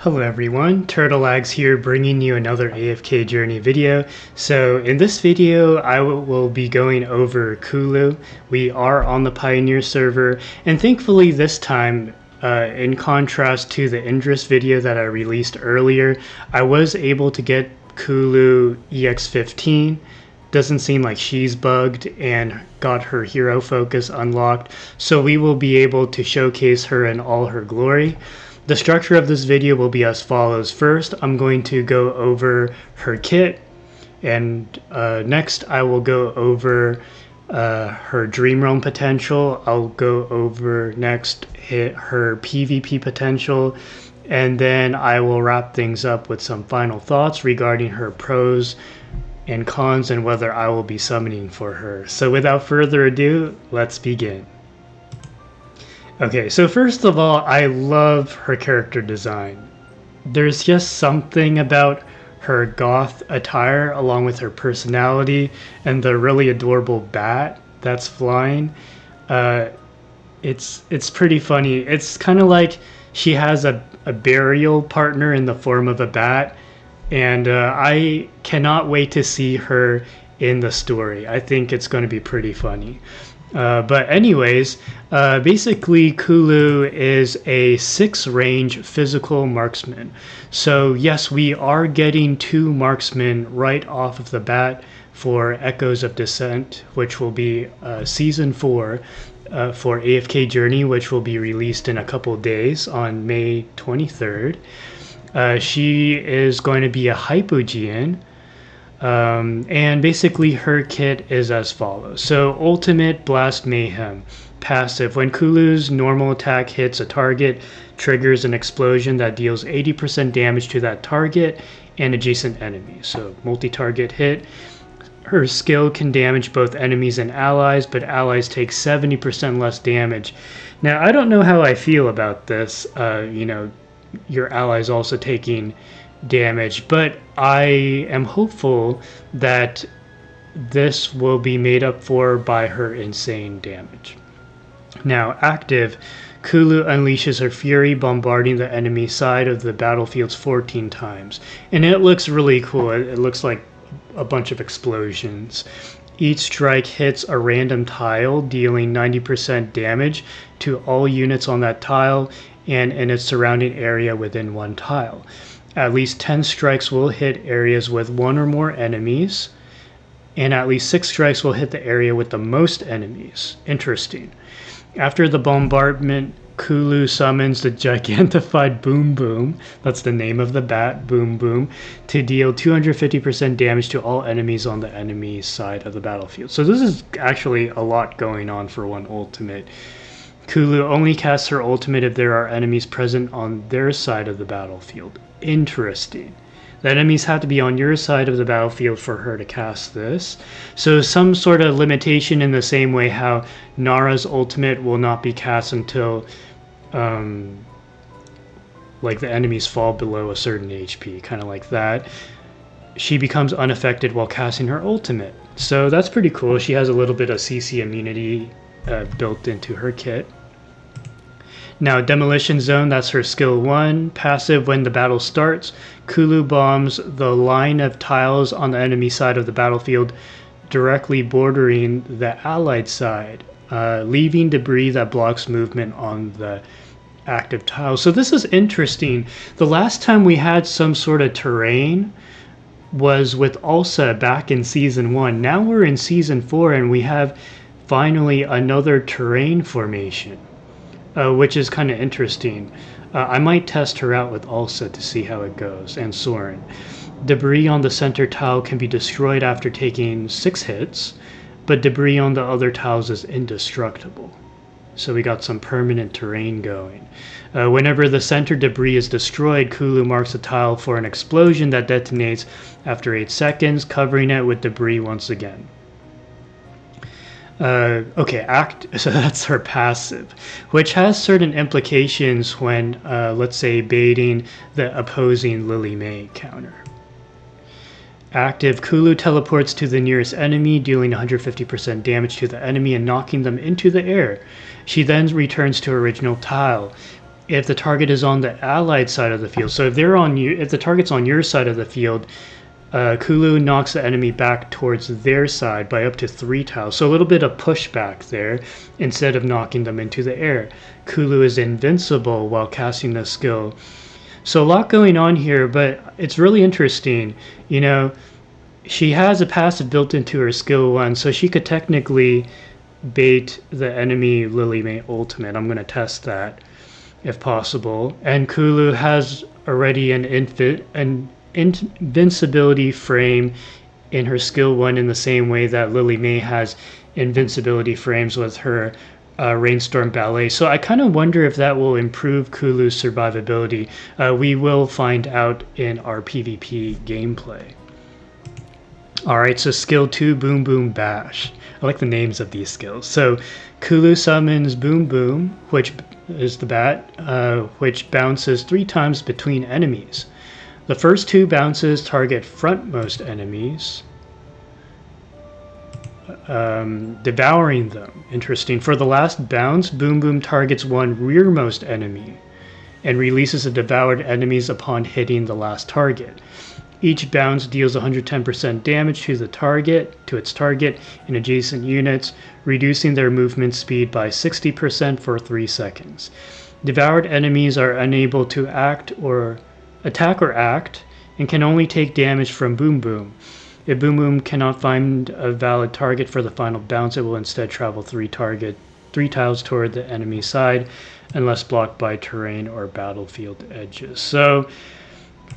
Hello everyone, Turtleags here bringing you another AFK journey video. So in this video I will be going over Kulu. We are on the Pioneer server, and thankfully this time, in contrast to the Indris video that I released earlier, I was able to get Kulu EX15. Doesn't seem like she's bugged and got her hero focus unlocked, so we will be able to showcase her in all her glory. The structure of this video will be as follows. First, I'm going to go over her kit, and next I will go over her Dream Realm potential. I'll go over next her PvP potential, and then I will wrap things up with some final thoughts regarding her pros and cons and whether I will be summoning for her. So without further ado, let's begin. Okay, so first of all, I love her character design. There's just something about her goth attire along with her personality and the really adorable bat that's flying. It's pretty funny. It's kind of like she has a burial partner in the form of a bat, and I cannot wait to see her in the story. I think it's going to be pretty funny. But anyways, basically Kulu is a 6-range physical marksman. So yes, we are getting 2 marksmen right off of the bat for Echoes of Descent, which will be Season 4 for AFK Journey, which will be released in a couple days on May 23rd. She is going to be a Hypogean. And basically her kit is as follows. So Ultimate Blast Mayhem. Passive. When Kulu's normal attack hits a target, triggers an explosion that deals 80% damage to that target and adjacent enemies. So multi-target hit. Her skill can damage both enemies and allies, but allies take 70% less damage. Now I don't know how I feel about this, your allies also taking damage, but I am hopeful that this will be made up for by her insane damage. Now, active, Kulu unleashes her fury, bombarding the enemy side of the battlefields 14 times. And it looks really cool. It looks like a bunch of explosions. Each strike hits a random tile, dealing 90% damage to all units on that tile and in its surrounding area within one tile. At least 10 strikes will hit areas with 1 or more enemies, and at least 6 strikes will hit the area with the most enemies. Interesting. After the bombardment, Kulu summons the gigantified Boom Boom, that's the name of the bat, Boom Boom, to deal 250% damage to all enemies on the enemy side of the battlefield. So this is actually a lot going on for one ultimate. Kulu only casts her ultimate if there are enemies present on their side of the battlefield. Interesting. The enemies have to be on your side of the battlefield for her to cast this. So some sort of limitation in the same way how Nara's ultimate will not be cast until like the enemies fall below a certain HP, kind of like that. She becomes unaffected while casting her ultimate. So that's pretty cool. She has a little bit of CC immunity built into her kit. Now, Demolition Zone, that's her skill 1. Passive, when the battle starts, Kulu bombs the line of tiles on the enemy side of the battlefield directly bordering the allied side, leaving debris that blocks movement on the active tile. So this is interesting. The last time we had some sort of terrain was with Ulsa back in Season 1. Now we're in Season 4 and we have finally another terrain formation. Which is kind of interesting. I might test her out with Ulsa to see how it goes, and Soren. Debris on the center tile can be destroyed after taking 6 hits, but debris on the other tiles is indestructible. So we got some permanent terrain going. Whenever the center debris is destroyed, Kulu marks a tile for an explosion that detonates after 8 seconds, covering it with debris once again. Okay, so that's her passive, which has certain implications when, let's say, baiting the opposing Lily May counter. Active, Kulu teleports to the nearest enemy, dealing 150% damage to the enemy and knocking them into the air. She then returns to her original tile. if the target is on the allied side of the field. So if they're on you, if the target's on your side of the field, Kulu knocks the enemy back towards their side by up to 3 tiles. So a little bit of pushback there instead of knocking them into the air. Kulu is invincible while casting the skill. So a lot going on here, but it's really interesting. You know, she has a passive built into her skill 1, so she could technically bait the enemy Lily May ultimate. I'm going to test that if possible. And Kulu has already an invincibility frame in her skill 1 in the same way that Lily May has invincibility frames with her Rainstorm Ballet. So I kind of wonder if that will improve Kulu's survivability. We will find out in our PvP gameplay. Alright, so skill 2, Boom Boom Bash. I like the names of these skills. So Kulu summons Boom Boom, which is the bat, which bounces 3 times between enemies. The first 2 bounces target frontmost enemies, devouring them. Interesting. For the last bounce, Boom Boom targets 1 rearmost enemy and releases the devoured enemies upon hitting the last target. Each bounce deals 110% damage to its target and adjacent units, reducing their movement speed by 60% for 3 seconds. Devoured enemies are unable to attack or act, and can only take damage from Boom Boom. If Boom Boom cannot find a valid target for the final bounce, it will instead travel 3 tiles toward the enemy side, unless blocked by terrain or battlefield edges. So,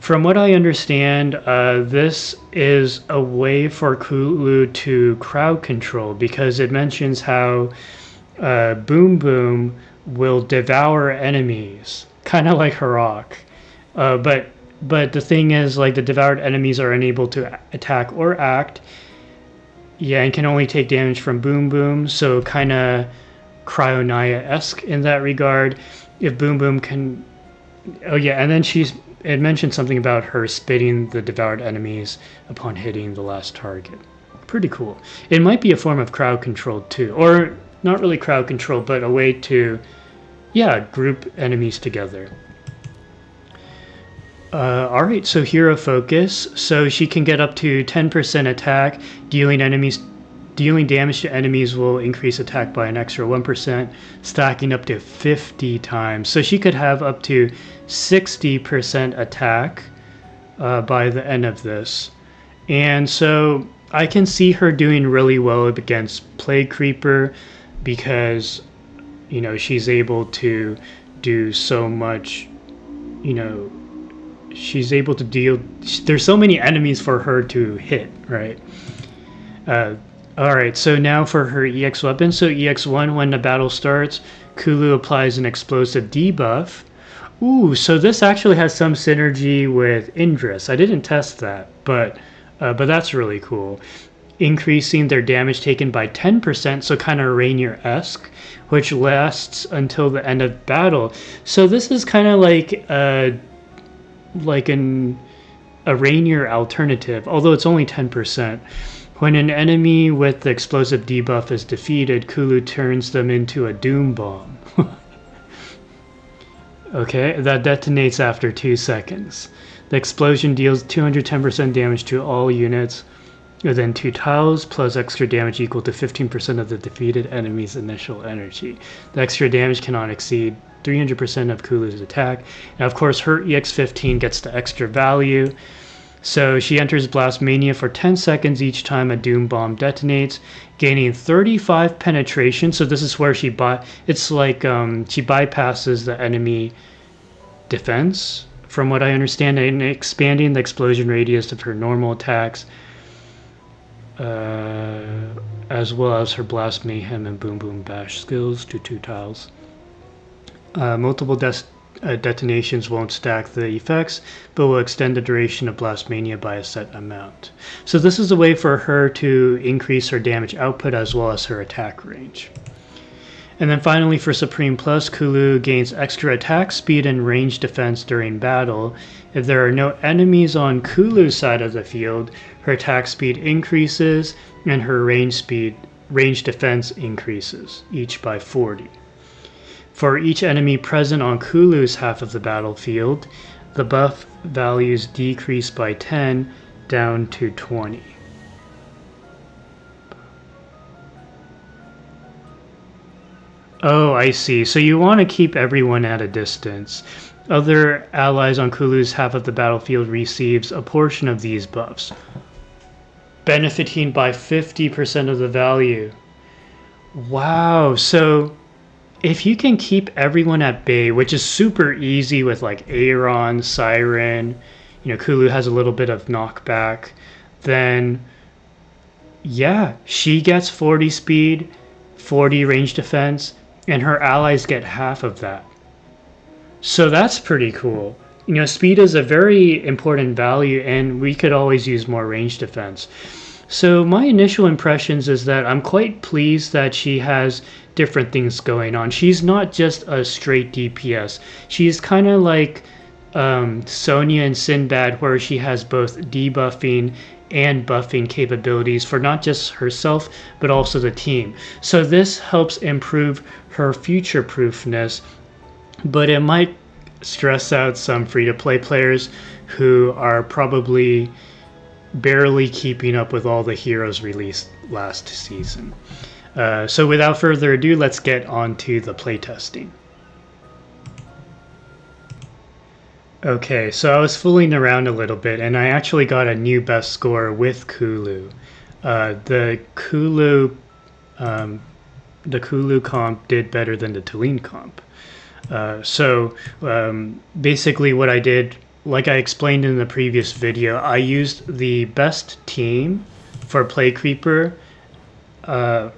from what I understand, this is a way for Kulu to crowd control, because it mentions how Boom Boom will devour enemies, kind of like Harok. But the thing is, like, the devoured enemies are unable to attack or act, and can only take damage from Boom Boom, so kind of Cryonaya-esque in that regard. If Boom Boom can... Oh yeah, and then it mentioned something about her spitting the devoured enemies upon hitting the last target. Pretty cool. It might be a form of crowd control too, or not really crowd control, but a way to, group enemies together. Alright, so Hero Focus. So she can get up to 10% attack. Dealing damage to enemies will increase attack by an extra 1%, stacking up to 50 times. So she could have up to 60% attack by the end of this. And so I can see her doing really well against Plague Creeper, because, you know, she's able to do so much, you know, she's able to deal, there's so many enemies for her to hit, right? Alright, so now for her EX weapon. So EX1, when the battle starts, Kulu applies an explosive debuff. Ooh, so this actually has some synergy with Indris. I didn't test that, but that's really cool. Increasing their damage taken by 10%, so kind of Rainier-esque, which lasts until the end of battle. So this is kind of like a Rainier alternative, although it's only 10%. When an enemy with the explosive debuff is defeated, Kulu turns them into a Doom Bomb. Okay, that detonates after 2 seconds. The explosion deals 210% damage to all units within 2 tiles, plus extra damage equal to 15% of the defeated enemy's initial energy. The extra damage cannot exceed 300% of Kulu's attack. And of course, her EX15 gets the extra value. So she enters Blast Mania for 10 seconds each time a Doom Bomb detonates, gaining 35 penetration. So this is where she bypasses the enemy defense, from what I understand, and expanding the explosion radius of her normal attacks, as well as her Blast Mayhem and Boom Boom Bash skills to 2 tiles. Multiple detonations won't stack the effects, but will extend the duration of Blast Mania by a set amount. So this is a way for her to increase her damage output as well as her attack range. And then finally, for Supreme Plus, Kulu gains extra attack speed and range defense during battle. If there are no enemies on Kulu's side of the field, her attack speed increases and her range defense increases, each by 40. For each enemy present on Kulu's half of the battlefield, the buff values decrease by 10 down to 20. Oh, I see. So you want to keep everyone at a distance. Other allies on Kulu's half of the battlefield receives a portion of these buffs, benefiting by 50% of the value. Wow, so if you can keep everyone at bay, which is super easy with like Aeron, Siren, Kulu has a little bit of knockback, then yeah, she gets 40 speed, 40 range defense, and her allies get half of that. So that's pretty cool. Speed is a very important value, and we could always use more range defense. So my initial impressions is that I'm quite pleased that she has different things going on. She's not just a straight DPS. She's kind of like Sonya and Sinbad, where she has both debuffing and buffing capabilities for not just herself, but also the team. So this helps improve her future-proofness, but it might stress out some free-to-play players who are probably barely keeping up with all the heroes released last season. So without further ado, let's get on to the playtesting. Okay, so I was fooling around a little bit, and I actually got a new best score with Kulu. The Kulu comp did better than the Tulin comp. Basically what I did, like I explained in the previous video, I used the best team for Play Creeper, and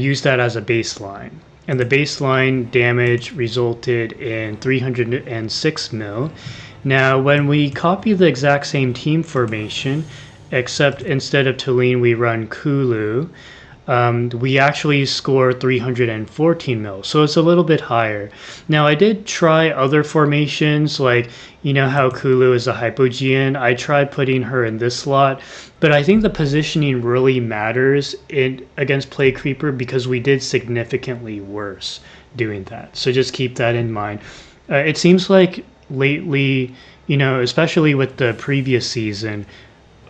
used that as a baseline. And the baseline damage resulted in 306 mil. Now, when we copy the exact same team formation, except instead of Tulin we run Kulu, we actually score 314 mil, so it's a little bit higher. Now, I did try other formations, like, how Kulu is a Hypogean. I tried putting her in this slot, but I think the positioning really matters against Play Creeper, because we did significantly worse doing that. So just keep that in mind. It seems like lately, especially with the previous season,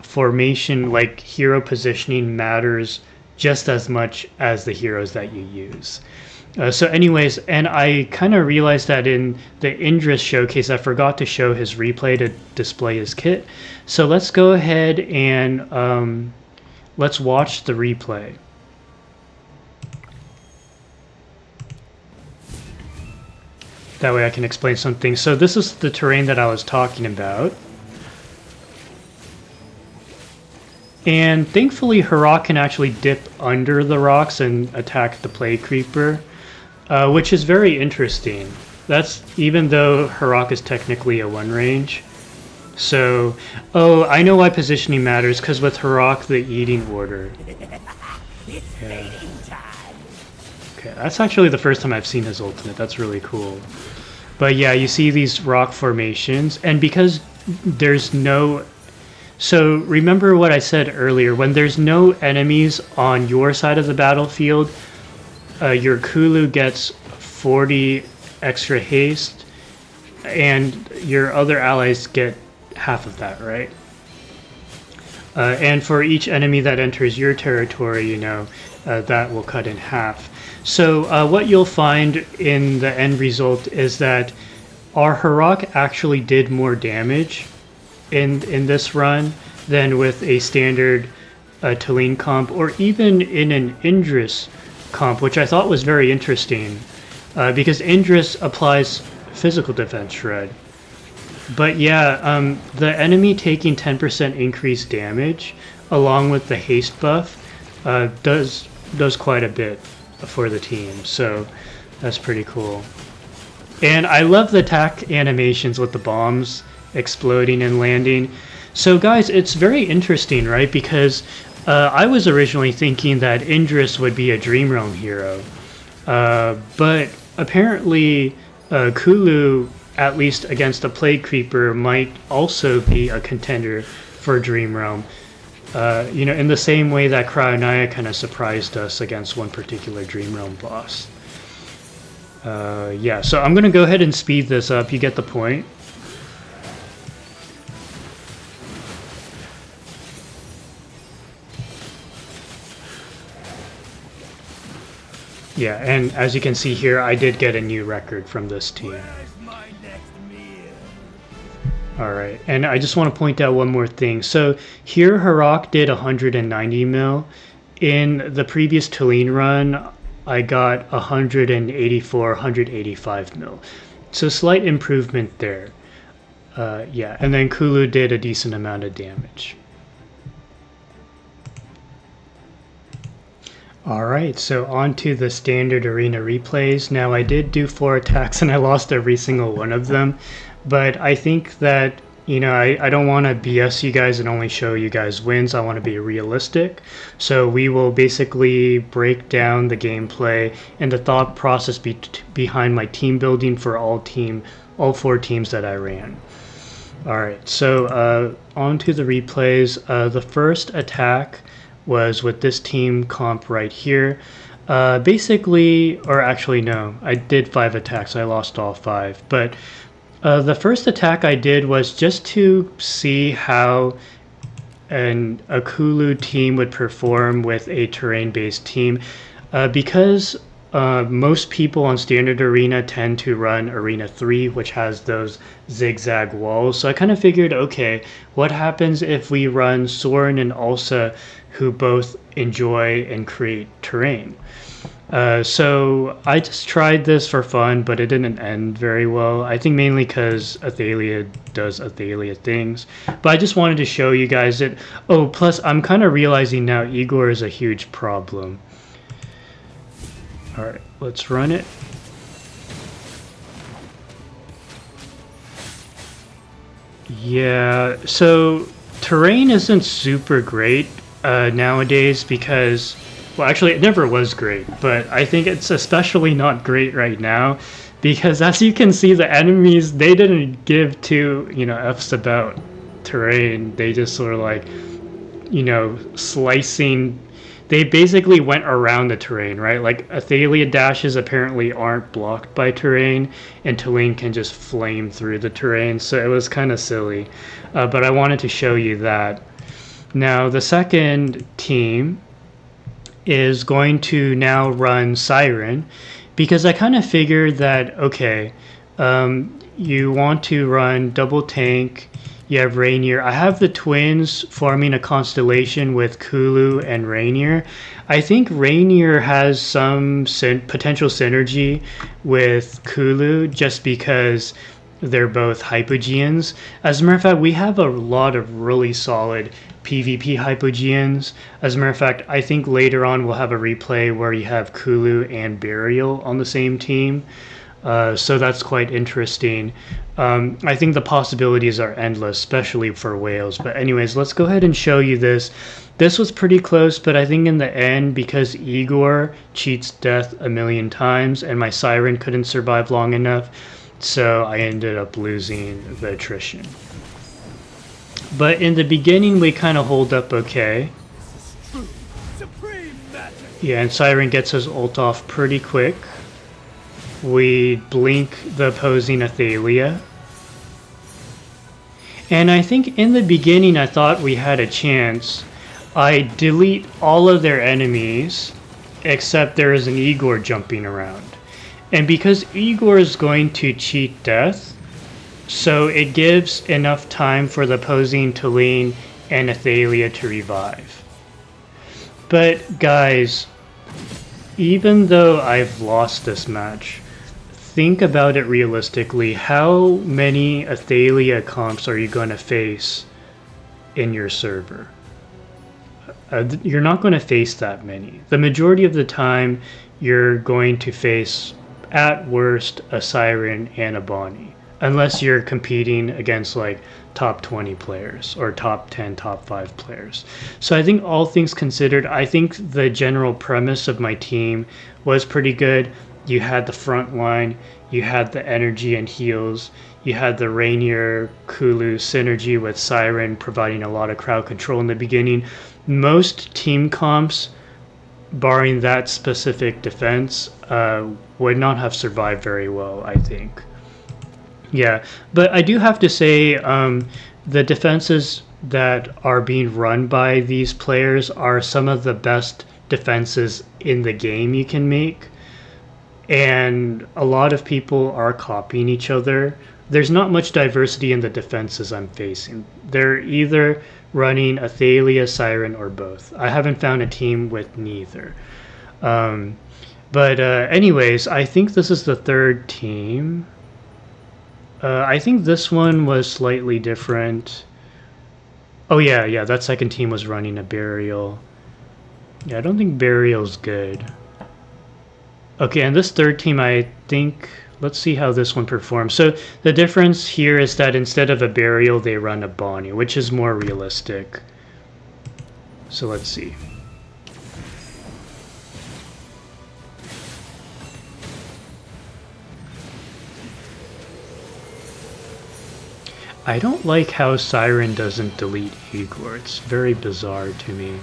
formation, like hero positioning, matters just as much as the heroes that you use. So anyways, and I kind of realized that in the Indris showcase, I forgot to show his replay to display his kit. So let's go ahead and let's watch the replay. That way I can explain something. So this is the terrain that I was talking about. And thankfully, Harak can actually dip under the rocks and attack the Play Creeper, which is very interesting. That's even though Harak is technically a one range. So, oh, I know why positioning matters, because with Harak, the eating order. Yeah. Okay, that's actually the first time I've seen his ultimate. That's really cool. But yeah, you see these rock formations, and because there's no... So remember what I said earlier, when there's no enemies on your side of the battlefield, your Kulu gets 40 extra haste, and your other allies get half of that, right? And for each enemy that enters your territory, that will cut in half. So what you'll find in the end result is that our Harak actually did more damage in this run than with a standard Tulin comp, or even in an Indris comp, which I thought was very interesting, because Indris applies physical defense shred. But yeah, the enemy taking 10% increased damage along with the haste buff does quite a bit for the team, so that's pretty cool. And I love the attack animations with the bombs exploding and landing. So guys, it's very interesting, right? Because I was originally thinking that Indris would be a Dream Realm hero, but apparently Kulu, at least against a Plague Creeper, might also be a contender for Dream Realm. In the same way that Cryonaya kind of surprised us against one particular Dream Realm boss. Yeah, so I'm gonna go ahead and speed this up. You get the point. Yeah, and as you can see here, I did get a new record from this team. Alright, and I just want to point out one more thing. So here Harak did 190 mil. In the previous Tulane run, I got 184, 185 mil. So slight improvement there. Yeah, and then Kulu did a decent amount of damage. Alright, so on to the standard arena replays. Now I did do 4 attacks and I lost every single one of them, but I think that, you know, I don't want to BS you guys and only show you guys wins. I want to be realistic. So we will basically break down the gameplay and the thought process behind my team building for all 4 teams that I ran. Alright, so on to the replays. The first attack was with this team comp right here. Basically, or actually no, I did 5 attacks. I lost all 5. But the first attack I did was just to see how a Kulu team would perform with a terrain-based team. Because most people on Standard Arena tend to run Arena 3, which has those zigzag walls. So I kind of figured, okay, what happens if we run Soren and Ulsa, who both enjoy and create terrain? So I just tried this for fun, but it didn't end very well. I think mainly because Athalia does Athalia things. But I just wanted to show you guys that. Oh, plus I'm kind of realizing now Igor is a huge problem. Alright, let's run it. Yeah, so terrain isn't super great nowadays because, well, actually it never was great, but I think it's especially not great right now because, as you can see, the enemies, they didn't give two, you know, F's about terrain. They just sort of like, you know, slicing. They basically went around the terrain, right? Like Athalia dashes apparently aren't blocked by terrain, and Tulane can just flame through the terrain. So it was kind of silly, but I wanted to show you that. Now the second team is going to now run Siren, because I kind of figured that, okay, you want to run double tank. You have Rainier. I have the twins forming a constellation with Kulu and Rainier. I think Rainier has some potential synergy with Kulu just because they're both Hypogeans. As a matter of fact, we have a lot of really solid PvP Hypogeans. As a matter of fact, I think later on we'll have a replay where you have Kulu and Burial on the same team. So that's quite interesting. I think the possibilities are endless, especially for whales. But anyways, let's go ahead and show you this. This was pretty close, but I think in the end, because Igor cheats death a million times and my Siren couldn't survive long enough, so I ended up losing the attrition. But in the beginning, we kind of hold up okay. Yeah, and Siren gets his ult off pretty quick. We blink the opposing Athalia. And I think in the beginning I thought we had a chance. I delete all of their enemies except there is an Igor jumping around. And because Igor is going to cheat death, so it gives enough time for the opposing Tulane and Athalia to revive. But guys, even though I've lost this match, think about it realistically. How many Athalia comps are you going to face in your server? You're not going to face that many. The majority of the time, you're going to face, at worst, a Siren and a Bonnie. Unless you're competing against like top 20 players or top 10, top 5 players. So I think all things considered, I think the general premise of my team was pretty good. You had the front line, you had the energy and heals, you had the Rainier Kulu synergy with Siren providing a lot of crowd control in the beginning. Most team comps barring that specific defense, would not have survived very well, I think. Yeah, but I do have to say, the defenses that are being run by these players are some of the best defenses in the game you can make. And a lot of people are copying each other. There's not much diversity in the defenses I'm facing. They're either running Athalia, Siren, or both. I haven't found a team with neither. But anyways, I think this is the third team. I think this one was slightly different. Oh yeah, that second team was running a Burial. Yeah, I don't think Burial's good. Okay, and this third team, I think, let's see how this one performs. So the difference here is that instead of a Burial, they run a Bonnie, which is more realistic. So let's see. I don't like how Siren doesn't delete Igor. It's very bizarre to me.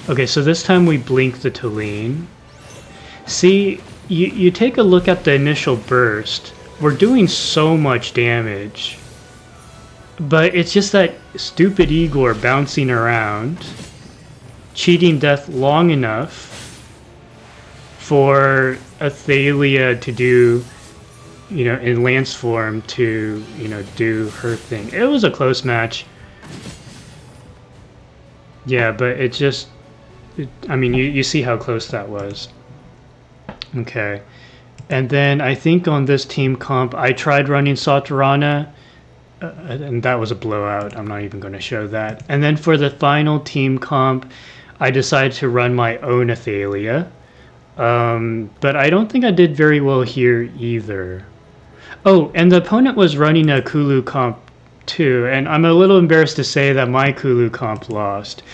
Okay, so this time we blink the Tulane. See, you take a look at the initial burst. We're doing so much damage. But it's just that stupid Igor bouncing around, cheating death long enough for Athalia to do, in Lance form to, do her thing. It was a close match. Yeah, but it just, I mean, you see how close that was. Okay. And then I think on this team comp, I tried running Saturana, and that was a blowout. I'm not even going to show that. And then for the final team comp, I decided to run my own Athalia. But I don't think I did very well here either. Oh, and the opponent was running a Kulu comp too, and I'm a little embarrassed to say that my Kulu comp lost.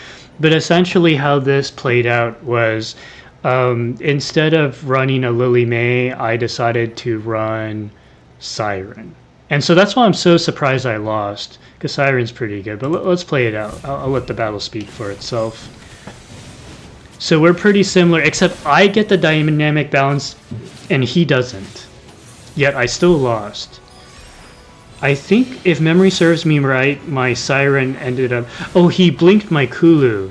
But essentially how this played out was, instead of running a Lily May, I decided to run Siren. And so that's why I'm so surprised I lost, because Siren's pretty good. But let's play it out. I'll let the battle speak for itself. So we're pretty similar, except I get the dynamic balance and he doesn't. Yet I still lost. I think, if memory serves me right, my Siren ended up... Oh, he blinked my Kulu.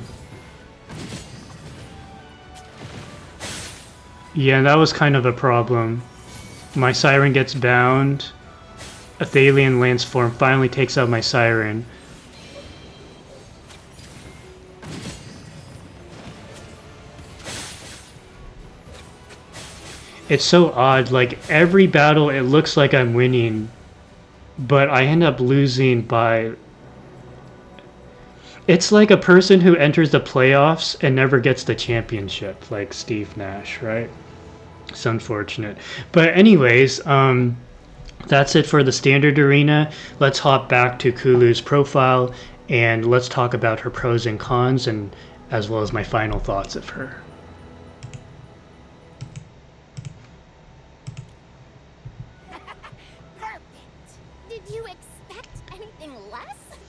Yeah, that was kind of a problem. My Siren gets bound. Athalian Lance form finally takes out my Siren. It's so odd, like every battle it looks like I'm winning, but I end up losing by... It's like a person who enters the playoffs and never gets the championship, like Steve Nash, right? It's unfortunate. But anyways, that's it for the standard arena. Let's hop back to Kulu's profile and let's talk about her pros and cons, and as well as my final thoughts of her.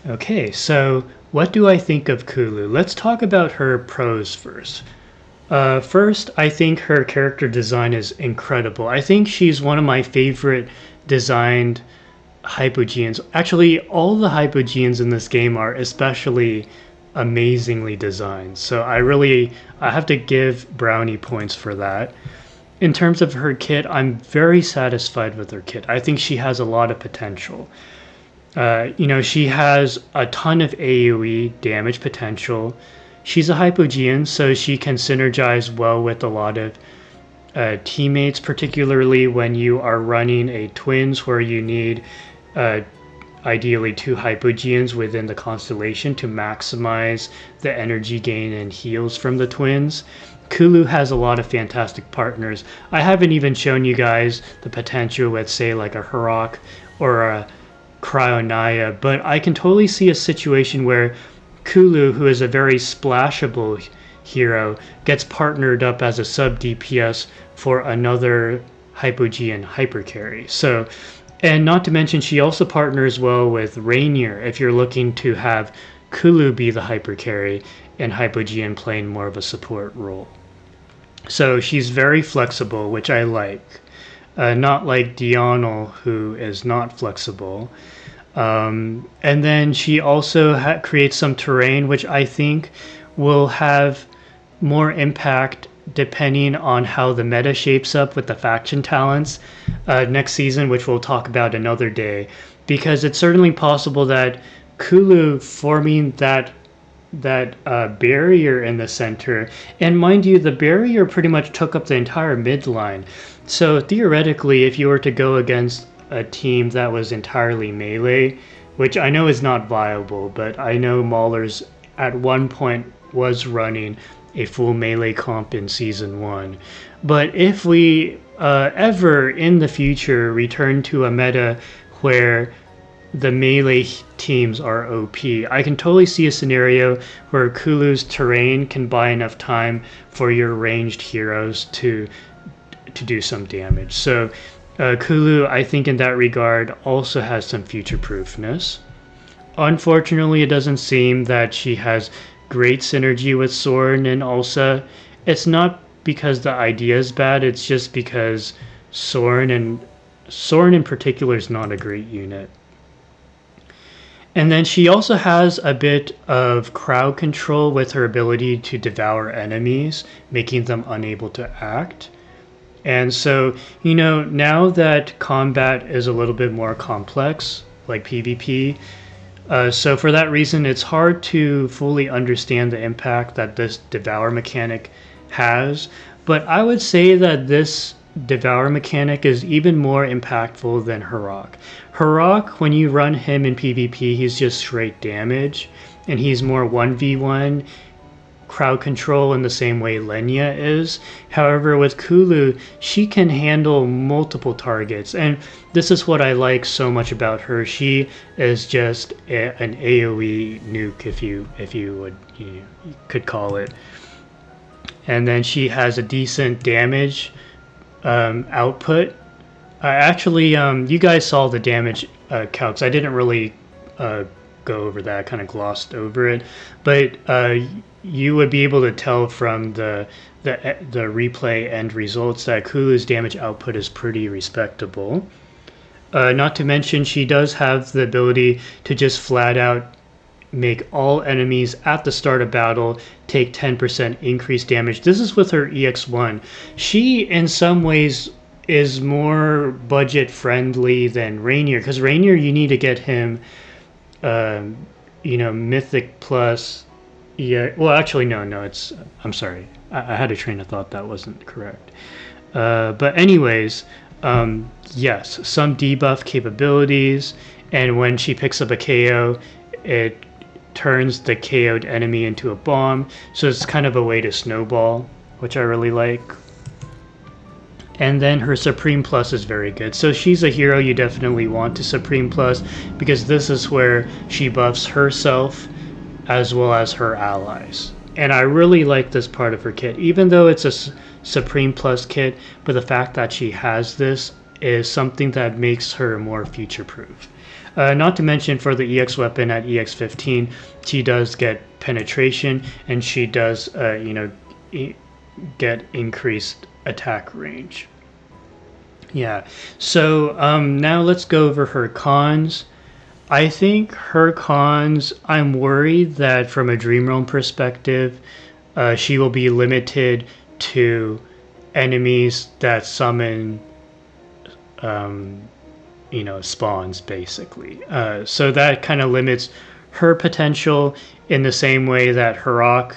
Okay, so what do I think of Kulu? Let's talk about her pros first. First, I think her character design is incredible. I think she's one of my favorite designed Hypogeans. Actually, all the Hypogeans in this game are especially amazingly designed. So I have to give brownie points for that. In terms of her kit, I'm very satisfied with her kit. I think she has a lot of potential. She has a ton of AoE damage potential. She's a Hypogean, so she can synergize well with a lot of teammates, particularly when you are running a twins where you need ideally 2 Hypogeans within the constellation to maximize the energy gain and heals from the twins. Kulu has a lot of fantastic partners. I haven't even shown you guys the potential with, say, like a Harok or a Cryonaya, but I can totally see a situation where Kulu, who is a very splashable hero, gets partnered up as a sub DPS for another Hypogean hypercarry. So, and not to mention, she also partners well with Rainier if you're looking to have Kulu be the hypercarry and Hypogean playing more of a support role. So she's very flexible, which I like. Not like Diurnal, who is not flexible. And then she also creates some terrain, which I think will have more impact depending on how the meta shapes up with the faction talents next season, which we'll talk about another day. Because it's certainly possible that Kulu forming that barrier in the center, and mind you, the barrier pretty much took up the entire midline. So theoretically, if you were to go against a team that was entirely melee, which I know is not viable, but I know Maulers at one point was running a full melee comp in season 1. But if we ever in the future return to a meta where the melee teams are OP, I can totally see a scenario where Kulu's terrain can buy enough time for your ranged heroes to do some damage. So Kulu, I think in that regard, also has some future-proofness. Unfortunately, it doesn't seem that she has great synergy with Soren and Ulsa. It's not because the idea is bad, it's just because Soren in particular is not a great unit. And then she also has a bit of crowd control with her ability to devour enemies, making them unable to act. And so, now that combat is a little bit more complex, like PvP, so for that reason, it's hard to fully understand the impact that this Devour mechanic has. But I would say that this Devour mechanic is even more impactful than Harok. Harok, when you run him in PvP, he's just straight damage, and he's more 1v1 crowd control in the same way Lenya is. However, with Kulu, she can handle multiple targets, and this is what I like so much about her. She is just an AoE nuke, if you would you could call it. And then she has a decent damage output. Actually, you guys saw the damage calcs. I didn't really go over that. I kind of glossed over it, but you would be able to tell from the replay end results that Kulu's damage output is pretty respectable. Not to mention, she does have the ability to just flat out make all enemies at the start of battle take 10% increased damage. This is with her EX1. She, in some ways, is more budget friendly than Rainier, because Rainier, you need to get him, Mythic plus. Yeah, well, actually, no, I'm sorry. I had a train of thought that wasn't correct. But anyways, yes, some debuff capabilities, and when she picks up a KO, it turns the KO'd enemy into a bomb, so it's kind of a way to snowball, which I really like. And then her Supreme Plus is very good. So she's a hero you definitely want to Supreme Plus, because this is where she buffs herself as well as her allies. And I really like this part of her kit, even though it's a Supreme Plus kit, but the fact that she has this is something that makes her more future-proof. Not to mention, for the EX weapon at EX15, she does get penetration, and she does, get increased attack range. Yeah, so now let's go over her cons. I think her cons, I'm worried that from a Dreamrealm perspective, she will be limited to enemies that summon, spawns, basically. So that kind of limits her potential in the same way that Harok.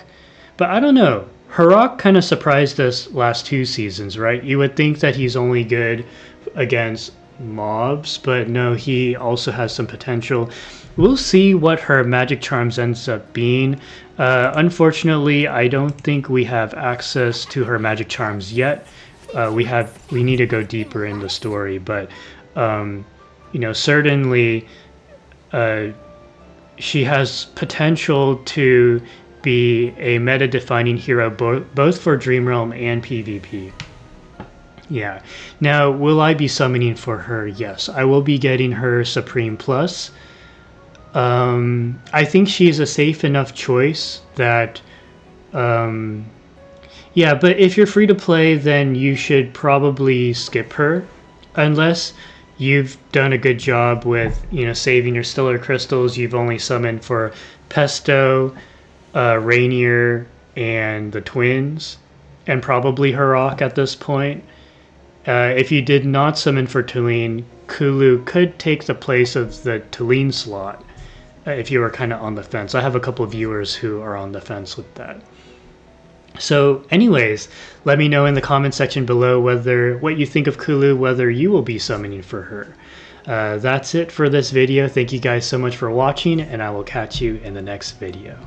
But I don't know. Harok kind of surprised us last 2 seasons, right? You would think that he's only good against mobs, but no, he also has some potential. We'll see what her magic charms ends up being. Unfortunately, I don't think we have access to her magic charms yet. We need to go deeper in the story, but certainly she has potential to be a meta-defining hero both for Dreamrealm and PvP. Yeah. Now, will I be summoning for her? Yes. I will be getting her Supreme Plus. I think she's a safe enough choice that, Yeah, but if you're free to play, then you should probably skip her, unless you've done a good job with saving your stellar crystals. You've only summoned for Pesto, Rainier, and the twins, and probably Harok at this point. If you did not summon for Tulane, Kulu could take the place of the Tulane slot if you were kind of on the fence. I have a couple of viewers who are on the fence with that. So anyways, let me know in the comment section below what you think of Kulu, whether you will be summoning for her. That's it for this video. Thank you guys so much for watching, and I will catch you in the next video.